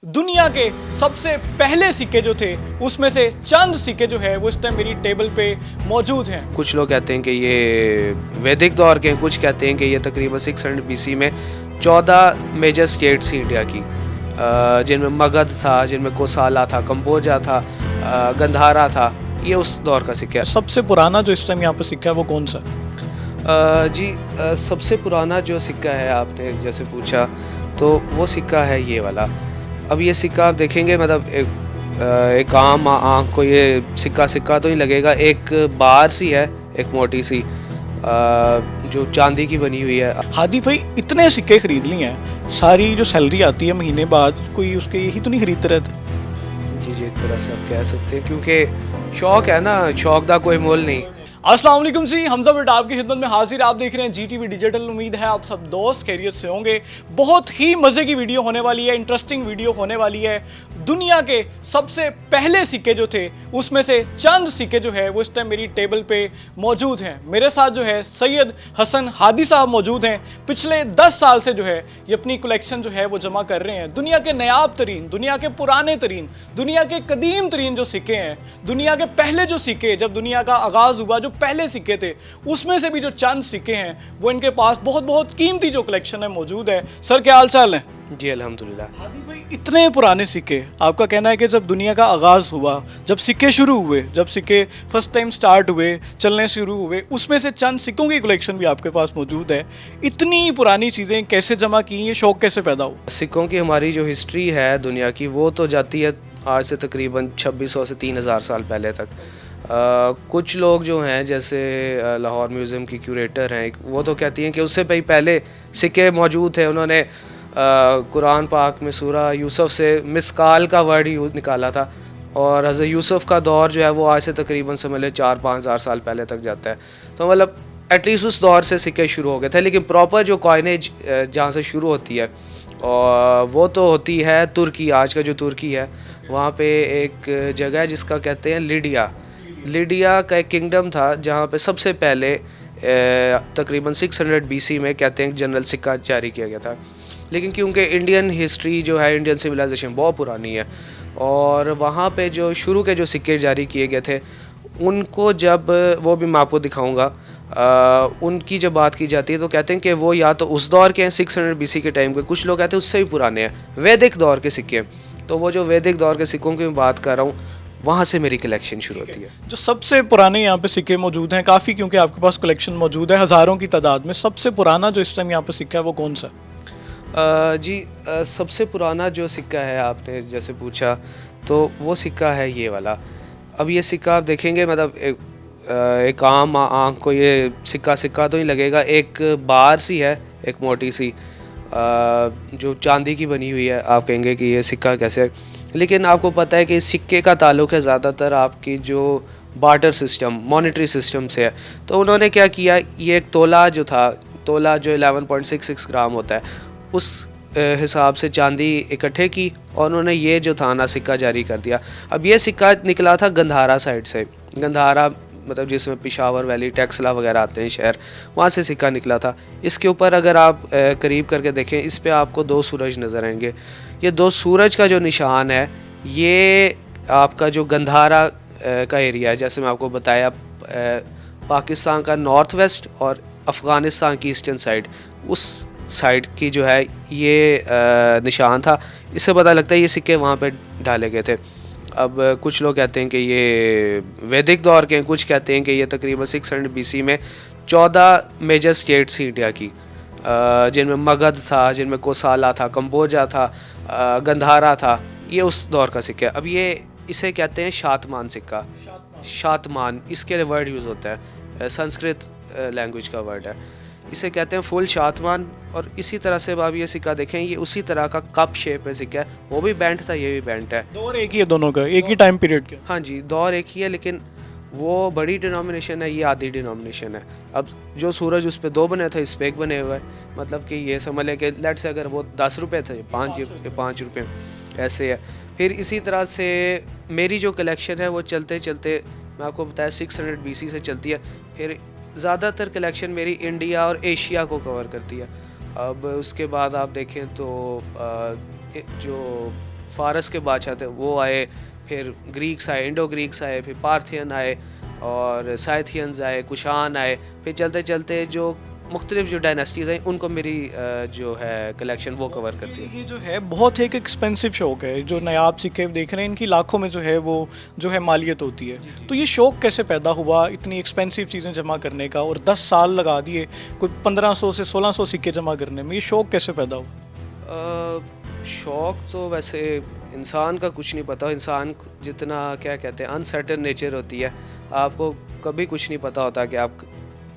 दुनिया के सबसे पहले सिक्के जो थे उसमें से चंद सिक्के जो है वो इस टाइम मेरी टेबल पे मौजूद हैं। कुछ लोग कहते हैं कि ये वैदिक दौर के हैं, कुछ कहते हैं कि ये तकरीबन 600 BC में 14 मेजर स्टेट्स थी इंडिया की, जिनमें मगध था, जिनमें कोसाला था, कंबोजा था, गंधारा था। ये उस दौर का सिक्का है। सबसे पुराना जो इस टाइम यहाँ पे सिक्का है वो कौन सा? सबसे पुराना जो सिक्का है, आपने जैसे पूछा, तो वो सिक्का है ये वाला। अब ये सिक्का आप देखेंगे, मतलब एक आम आँख को ये सिक्का तो ही लगेगा। एक बार सी है, एक मोटी सी, जो चांदी की बनी हुई है। हादी भाई, इतने सिक्के खरीद लिए हैं, सारी जो सैलरी आती है महीने बाद, कोई उसके यही तो नहीं खरीदते रहते? जी, एक तरह से आप कह सकते हैं, क्योंकि शौक है ना, शौक का कोई मोल नहीं। अस्सलाम वालेकुम जी, हमजा बेटा आपकी खिदमत में हाजिर। आप देख रहे हैं GTV डिजिटल। उम्मीद है आप सब दोस्त खैरियत से होंगे। बहुत ही मज़े की वीडियो होने वाली है, इंटरेस्टिंग वीडियो होने वाली है। दुनिया के सबसे पहले सिक्के जो थे उसमें से चंद सिक्के जो है वो इस टाइम मेरी टेबल पे मौजूद हैं। मेरे साथ जो है सैयद हसन हादी साहब मौजूद हैं। पिछले 10 साल से जो है ये अपनी कलेक्शन जो है वो जमा कर रहे हैं। दुनिया के नायाब तरीन, दुनिया के पुराने तरीन, दुनिया के कदीम तरीन जो सिक्के हैं, दुनिया के पहले जो सिक्के, जब दुनिया का आगाज़ हुआ, जो पहले सिक्के थे उसमें से भी जो चंद सिक्के हैं वो इनके पास बहुत कीमती जो कलेक्शन है मौजूद है। सर, क्या हाल चाल है? जी अल्हम्दुलिल्लाह। हादी भाई, इतने पुराने सिक्के, आपका कहना है कि जब दुनिया का आगाज़ हुआ, जब सिक्के शुरू हुए, जब सिक्के फर्स्ट टाइम स्टार्ट हुए, चलने शुरू हुए, उसमें से चंद सिक्कों की कलेक्शन भी आपके पास मौजूद है। इतनी पुरानी चीज़ें कैसे जमा की, ये शौक़ कैसे पैदा हुआ? सिक्कों की हमारी जो हिस्ट्री है दुनिया की, वो तो जाती है आज से तकरीबन 2600 से 3000 साल पहले तक। कुछ लोग जो हैं, जैसे लाहौर म्यूज़ियम की क्यूरेटर हैं, वो तो कहती हैं कि उससे पहले सिक्के मौजूद थे। उन्होंने कुरान पाक में सूरा यूसुफ से मिसकाल का वर्ड निकाला था, और हज़रत यूसुफ का दौर जो है वो आज से तकरीबन समझ लें 4-5 हज़ार साल पहले तक जाता है। तो मतलब एटलीस्ट उस दौर से सिक्के शुरू हो गए थे। लेकिन प्रॉपर जो कॉइनेज जहाँ से शुरू होती है, और वो तो होती है तुर्की। आज का जो तुर्की है, वहाँ पे एक जगह है जिसका कहते हैं लिडिया का एक किंगडम था, जहाँ पे सबसे पहले तकरीबन 600 BC में कहते हैं जनरल सिक्का जारी किया गया था। लेकिन क्योंकि इंडियन हिस्ट्री जो है, इंडियन सिविलाइजेशन बहुत पुरानी है, और वहाँ पे जो शुरू के जो सिक्के जारी किए गए थे, उनको जब, वो भी मैं आपको दिखाऊंगा, उनकी जब बात की जाती है तो कहते हैं कि वो या तो उस दौर के हैं 600 BC के टाइम के, कुछ लोग कहते हैं उससे भी पुराने हैं, वैदिक दौर के सिक्के। तो वो जो वैदिक दौर के सिक्कों की मैं बात कर रहा हूँ, वहाँ से मेरी कलेक्शन शुरू होती है। जो सबसे पुराने यहाँ पे सिक्के मौजूद हैं काफ़ी, क्योंकि आपके पास कलेक्शन मौजूद है हज़ारों की तादाद में, सबसे पुराना जो इस टाइम यहाँ पे सिक्का है वो कौन सा? सबसे पुराना जो सिक्का है, आपने जैसे पूछा, तो वो सिक्का है ये वाला। अब ये सिक्का आप देखेंगे, मतलब एक आम आँख को ये सिक्का तो ही लगेगा। एक बार सी है, एक मोटी सी, जो चांदी की बनी हुई है। आप कहेंगे कि ये सिक्का कैसे है, लेकिन आपको पता है कि इस सिक्के का ताल्लुक़ है ज़्यादातर आपकी जो बार्टर सिस्टम, मॉनेटरी सिस्टम से है। तो उन्होंने क्या किया, ये एक तोला जो 11.66 ग्राम होता है, उस हिसाब से चांदी इकट्ठे की, और उन्होंने ये जो था ना सिक्का जारी कर दिया। अब ये सिक्का निकला था गंधारा साइड से। गंधारा मतलब जिसमें पिशावर वैली, टेक्सला वगैरह आते हैं शहर, वहाँ से सिक्का निकला था। इसके ऊपर अगर आप करीब करके देखें, इस पे आपको 2 सूरज नज़र आएंगे। ये 2 सूरज का जो निशान है, ये आपका जो गंधारा का एरिया है, जैसे मैं आपको बताया, पाकिस्तान का नॉर्थ वेस्ट और अफ़गानिस्तान की ईस्टर्न साइड, उस साइड की जो है ये निशान था। इससे पता लगता है ये सिक्के वहाँ पे डाले गए थे। अब कुछ लोग कहते हैं कि ये वैदिक दौर के हैं, कुछ कहते हैं कि ये तकरीबन 600 BC में 14 मेजर स्टेट्स थी इंडिया की, जिनमें मगध था, जिनमें कोसाला था, कंबोजा था, गंधारा था। ये उस दौर का सिक्का है। अब ये इसे कहते हैं शातमान सिक्का। शातमान, इसके लिए वर्ड यूज़ होता है, संस्कृत लैंग्वेज का वर्ड है। इसे कहते हैं फुल शातमान। और इसी तरह से आप ये सिक्का देखें, ये उसी तरह का कप शेप में सिक्का है। वो भी बेंट था, ये भी बेंट है। दौर एक ही है दोनों का, एक ही टाइम पीरियड का? हाँ जी, दौर एक ही है, लेकिन वो बड़ी डिनोमिनेशन है, ये आधी डिनोमिनेशन है। अब जो सूरज उस पर 2 बने थे, इस पर 1 बने हुए हैं। मतलब कि ये समझ लें कि लेट से अगर वो 10 रुपये थे, 5 रुपये ऐसे है। फिर इसी तरह से मेरी जो कलेक्शन है वो चलते चलते, मैं आपको बताया 600 BC से चलती है। फिर ज़्यादातर कलेक्शन मेरी इंडिया और एशिया को कवर करती है। अब उसके बाद आप देखें तो जो फारस के बादशाह थे वो आए, फिर ग्रीक्स आए, इंडो ग्रीक्स आए, फिर पार्थियन आए और साइथियंस आए, कुशान आए, फिर चलते चलते जो मुख्तलिफ जो डायनेस्टीज़ हैं उनको मेरी जो है कलेक्शन वो कवर करती है। ये जो है बहुत एक एक्सपेंसिव शौक है, जो नायाब सिक्के देख रहे हैं इनकी लाखों में जो है वो जो है मालियत होती है। तो ये शौक कैसे पैदा हुआ इतनी एक्सपेंसिव चीज़ें जमा करने का, और 10 साल लगा दिए कोई 1500 से 1600 सिक्के जमा करने में, ये शौक कैसे पैदा हुआ? शौक तो वैसे इंसान का कुछ नहीं पता, इंसान जितना क्या कहते हैं अनसर्टेन नेचर होती है, आपको कभी कुछ नहीं पता होता कि आप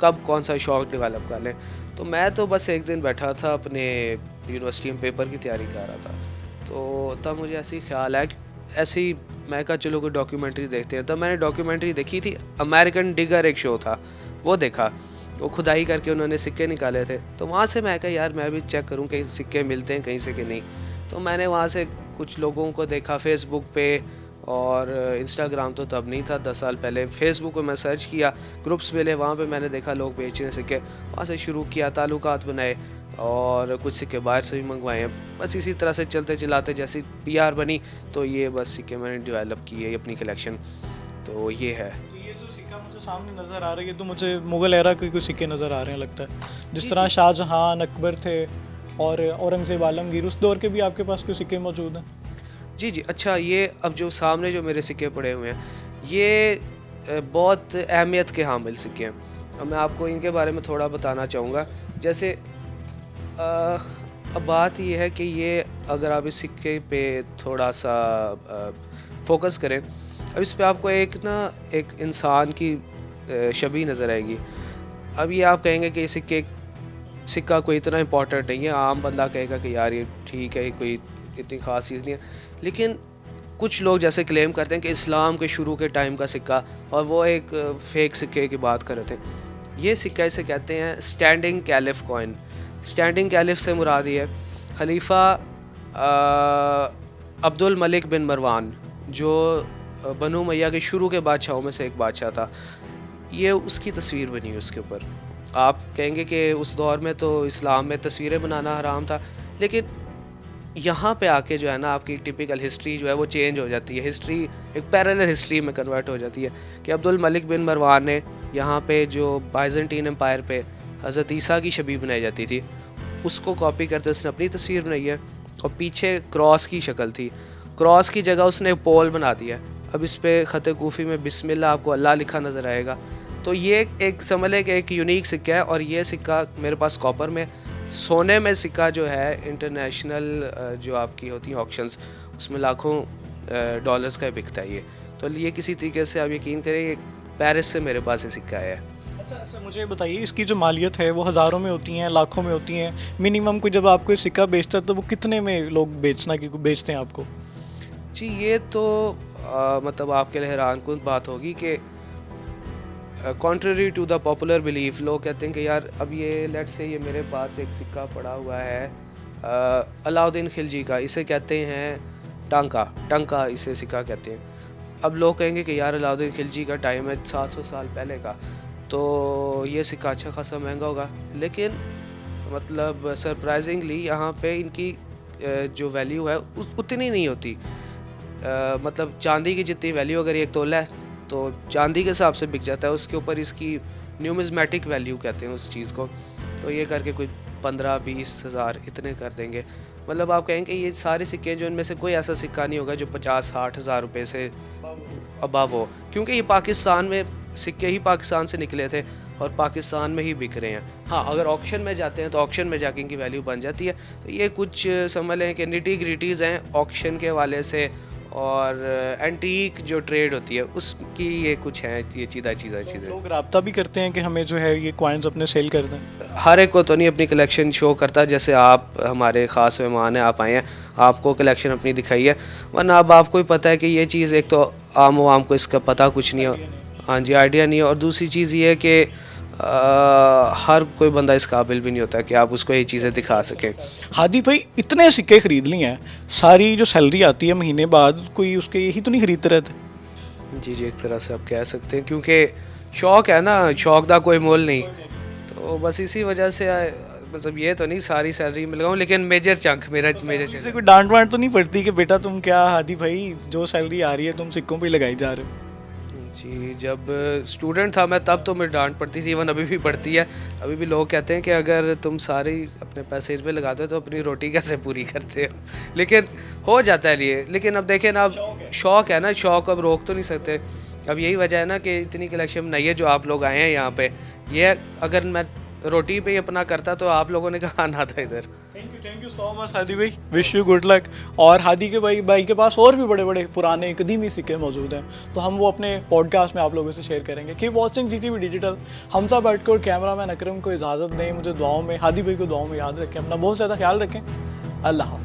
कब कौन सा शौक डेवलप कर लें। तो मैं तो बस एक दिन बैठा था अपने यूनिवर्सिटी में पेपर की तैयारी कर रहा था, तो तब मुझे ऐसी ख्याल है ऐसे ही मैं कहा चलो कोई डॉक्यूमेंट्री देखते हैं। तब मैंने डॉक्यूमेंट्री देखी थी, अमेरिकन डिगर एक शो था, वो देखा, वो खुदाई करके उन्होंने सिक्के निकाले थे। तो वहाँ से मैं कहा यार मैं भी चेक करूँ कि सिक्के मिलते हैं कहीं से कि नहीं। तो मैंने वहाँ से कुछ लोगों को देखा फेसबुक पे, और इंस्टाग्राम तो तब नहीं था, 10 साल पहले। फेसबुक पे मैं सर्च किया, ग्रुप्स मिले, वहाँ पे मैंने देखा लोग बेच रहे सिक्के, वहाँ से शुरू किया, ताल्लुकात बनाए और कुछ सिक्के बाहर से भी मंगवाए हैं। बस इसी तरह से चलते चलाते जैसी पीआर बनी तो ये बस सिक्के मैंने डेवलप किए है अपनी कलेक्शन। तो ये है। ये जो सिक्का मुझे सामने नज़र आ रही है तो मुझे मुग़ल एरा के कुछ सिक्के नज़र आ रहे हैं लगता है, जिस तरह शाहजहां अकबर थे और औरंगज़ेब आलमगीर, उस दौर के भी आपके पास कोई सिक्के मौजूद हैं? जी जी। अच्छा, ये अब जो सामने जो मेरे सिक्के पड़े हुए हैं ये बहुत अहमियत के हामिल सिक्के हैं। अब मैं आपको इनके बारे में थोड़ा बताना चाहूँगा। जैसे अब बात ये है कि ये अगर आप इस सिक्के पे थोड़ा सा फोकस करें, अब इस पे आपको एक इंसान की छवि नज़र आएगी। अब ये आप कहेंगे कि सिक्का कोई इतना इम्पोर्टेंट नहीं है, आम बंदा कहेगा कि यार ये ठीक है, कोई इतनी ख़ास चीज़ नहीं है। लेकिन कुछ लोग जैसे क्लेम करते हैं कि इस्लाम के शुरू के टाइम का सिक्का, और वो एक फ़ेक सिक्के की बात कर रहे थे। ये सिक्का इसे कहते हैं standing caliph coin. Standing caliph से मुराद ये है खलीफा अब्दुल मलिक बिन मरवान, जो बनु उमैया के शुरू के बादशाहों में से एक बादशाह था। ये उसकी तस्वीर बनी है उसके ऊपर। आप कहेंगे कि उस दौर में तो इस्लाम में तस्वीरें बनाना हराम था, लेकिन यहाँ पे आके जो है ना आपकी टिपिकल हिस्ट्री जो है वो चेंज हो जाती है। हिस्ट्री एक पैरेलल हिस्ट्री में कन्वर्ट हो जाती है कि अब्दुल मलिक बिन मरवान ने यहाँ पे जो बाइजेंटीन एम्पायर पे हज़रत ईसा की छवि बनाई जाती थी, उसको कॉपी करते उसने अपनी तस्वीर बनाई है, और पीछे क्रॉस की शक्ल थी। क्रॉस की जगह उसने पोल बना दिया। अब इस पे ख़त कूफ़ी में बिस्मिल्लाह आपको अल्लाह लिखा नज़र आएगा। तो ये एक समझ लें कि एक यूनिक सिक्का है। और ये सिक्का मेरे पास कॉपर में, सोने में सिक्का जो है इंटरनेशनल जो आपकी होती हैं ऑक्शंस, उसमें लाखों डॉलर्स का बिकता है ये। तो ये किसी तरीके से आप यकीन करें ये पेरिस से मेरे पास ये सिक्का है। अच्छा, मुझे बताइए इसकी जो मालियत है वो हज़ारों में होती हैं, लाखों में होती हैं? मिनिमम कोई जब आपको सिक्का बेचता है तो वो कितने में लोग बेचते हैं आपको? जी, ये तो मतलब आपके लिए हैरानकुन बात होगी कि contrary to the popular belief, लोग कहते हैं कि यार अब ये लेट से ये मेरे पास एक सिक्का पड़ा हुआ है अलाउद्दीन खिलजी का, इसे कहते हैं टंका इसे सिक्का कहते हैं। अब लोग कहेंगे कि यार अलाउद्दीन खिलजी का टाइम है 700 साल पहले का, तो ये सिक्का अच्छा खासा महंगा होगा। लेकिन मतलब सरप्राइजिंगली यहाँ पे इनकी जो वैल्यू है उतनी नहीं होती। मतलब चांदी की जितनी वैल्यू अगर एक तोला है तो चांदी के हिसाब से बिक जाता है, उसके ऊपर इसकी न्यूमिज़मेटिक वैल्यू कहते हैं उस चीज़ को। तो ये करके कोई 15-20 हज़ार इतने कर देंगे। मतलब आप कहेंगे ये सारे सिक्के जो इनमें से कोई ऐसा सिक्का नहीं होगा जो 50-60 हज़ार रुपये से अबव हो, क्योंकि ये पाकिस्तान में सिक्के ही पाकिस्तान से निकले थे और पाकिस्तान में ही बिक रहे हैं। हाँ, अगर ऑक्शन में जाते हैं तो ऑक्शन में जाके इनकी वैल्यू बन जाती है। तो ये कुछ समझ लें कि निटी ग्रिटीज़ हैं ऑक्शन के वाले से, और एंटीक जो ट्रेड होती है उसकी ये कुछ हैं ये चीज़ें। लोग राब्ता भी करते हैं कि हमें जो है ये कॉइन्स अपने सेल कर दें? हर एक को तो नहीं अपनी कलेक्शन शो करता। जैसे आप हमारे ख़ास मेहमान हैं, आप आए हैं, आपको कलेक्शन अपनी दिखाई है, वरना अब आपको ही पता है कि ये चीज़ एक तो आम वाम को इसका पता कुछ नहीं हो, हाँ जी, आइडिया नहीं है। और दूसरी चीज़ ये है कि हर कोई बंदा इस काबिल भी नहीं होता कि आप उसको ये चीज़ें दिखा सकें। हादी भाई, इतने सिक्के ख़रीद लिए हैं, सारी जो सैलरी आती है महीने बाद, कोई उसके यही तो नहीं खरीदते रहते? जी जी, एक तरह से आप कह सकते हैं, क्योंकि शौक़ है ना, शौक़ का कोई मोल नहीं। तो बस इसी वजह से मतलब ये तो नहीं सारी सैलरी में लगाऊँ, लेकिन मेजर चंक मेरा मेजर किसी कोई डांट वांट तो नहीं पड़ती कि बेटा तुम क्या हादी भाई जो सैलरी आ रही है तुम सिक्कों पे ही लगाई जा रहे हो? जी, जब स्टूडेंट था मैं तब तो मेरी डांट पड़ती थी, इवन अभी भी पड़ती है। अभी भी लोग कहते हैं कि अगर तुम सारे अपने पैसे इस पे लगाते हो तो अपनी रोटी कैसे पूरी करते हो, लेकिन हो जाता है लिए। लेकिन अब देखें ना, अब शौक़ है ना, शौक़ अब रोक तो नहीं सकते। अब यही वजह है ना कि इतनी कलेक्शन नहीं है जो आप लोग आए हैं यहाँ पे। ये अगर मैं रोटी पे ही अपना करता तो आप लोगों ने कहा आना था इधर। Thank you so much Hadi भाई, विश यू गुड लक। और हादी के भाई के पास और भी बड़े बड़े पुराने कदीमी सिक्के मौजूद हैं, तो हम वो अपने पॉडकास्ट में आप लोगों से शेयर करेंगे। Keep watching GTV digital. हमसा बैठकर कैमरामैन अकरम को इजाज़त दें, मुझे दुआओं में, हादी भाई को दुआओं में याद रखें, अपना बहुत ज़्यादा ख्याल रखें। अल्लाह हाफ़िज़।